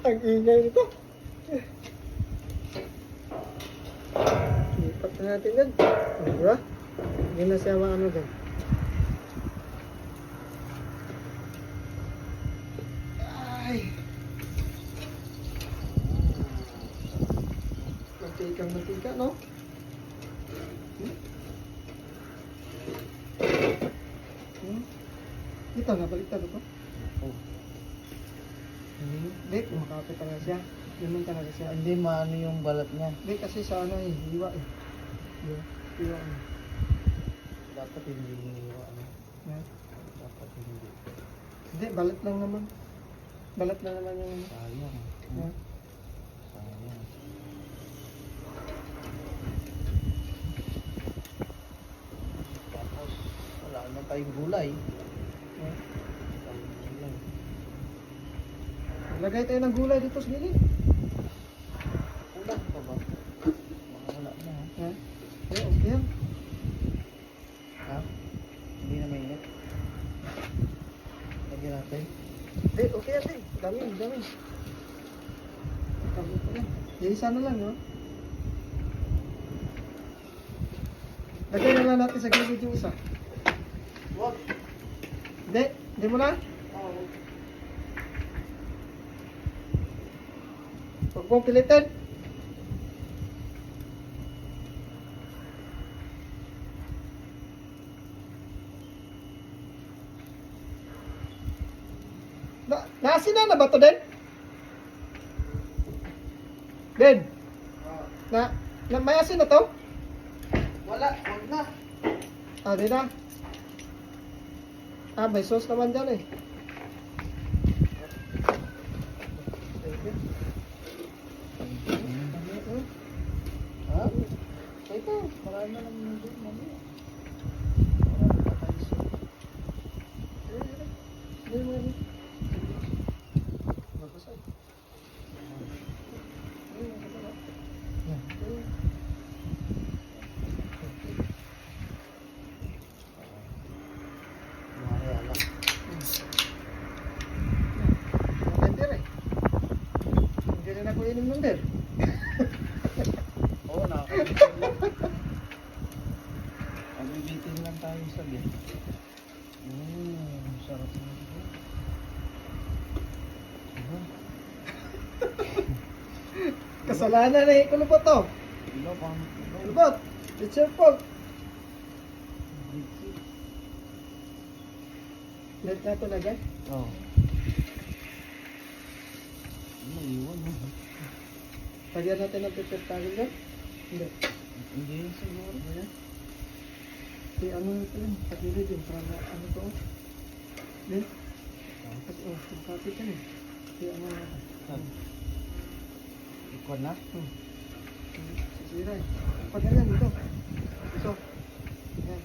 Ang ingay nito. Lipat na natin yan. Diba? Hindi na siya ano dyan. Ay! Matika, no? Ito, nabaliktad ito. Hindi, kumakapit na siya. Ganun talaga siya. Hindi maano yung balat niya. Hindi, kasi sa ano eh, hiwa eh. Hiwa eh. Dapat hindi hiwa. Ano? Yeah. Dapat hindi. Hindi, balat lang naman. Balat na naman yung... Sayang. Yeah. Sayang. Tapos, wala na tayong gulay. Yeah. Tayong gulay. Lagay tayo ng gulay dito sa gilid. Kulang pa ba? Baka wala na ha? Ha? Eh, okay yan. Ha? Hindi na mainit. Lagyan natin. Hindi, okay yan eh. Dami. Dami pa yan. Yung isa na lang, no? Lagay na lang natin sa gilid yung isa. Wag! Hindi mo na? Oo. Huwag mong pilitin. Naasinan na ba ito, Den? Den? May asin na to? Wala! Wag na! Di na. May sauce naman dyan eh. Ha? Ito, marami na lang yung doon mamaya. Marami pa tayo sa... Hindi rin ako inom ng beer. Oo, nabibitin lang tayo sa bin. Sarap na ito. Kasalanan eh. Kulubot to. Ilo, pang... Kulubot. It's your fault. Let na ito lagay. Oo. Iwan mo. Lagyan natin ng pepper tawag dyan. Hindi. Hindi yun siguro. Ayan. Di ano ito yun. Pagilid yun. Para ano to. Di. Kapit yan eh. Di ano natin. Ikon na? Sisira eh. Pag ganyan dito. Ito. Ayan.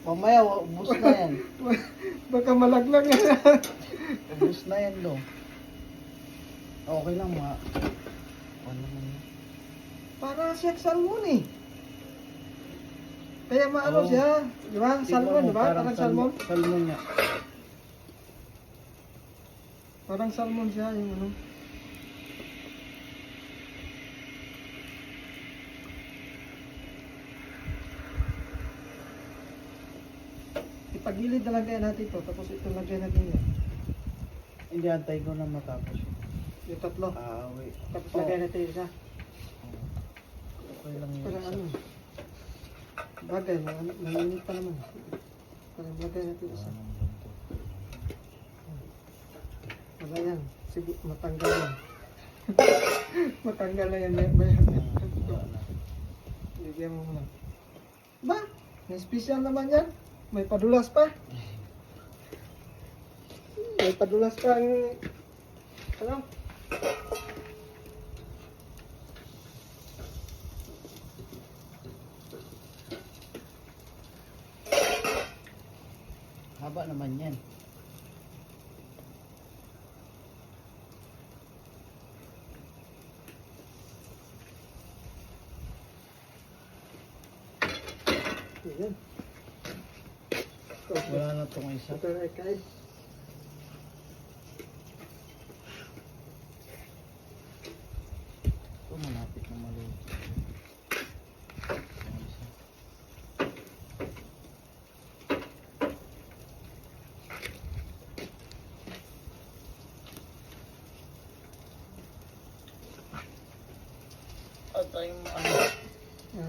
Mamaya, ubus na yan. Baka malaglag na. Ubus na yan, do. Okay lang, mga... Ano naman yan? Para siya salmon eh. Kaya maano Oo. siya. Di ba? Salmon, di ba? Parang Parang salmon. Salmon niya. Parang salmon siya yung ano. Ipagilid na lang kaya natin ito. Tapos ito lagyan natin yan. Hindi, antay ko na matapos. Yung tatlo. Wait. Tapos lagyan natin yung isa. Okay lang yun. Parang ano. Bagay, mainit pa naman. Parang lagyan natin yung isa. Wala yan. Sige, matanggal yan. Matanggal na yan. Bigyan mo muna. Ba? May special naman yan. May padulas pa. May padulas pa ang... Ano? Haba naman yan. Ayan. Wala na itong isa. Ito na ikay. tayong ano. Ha?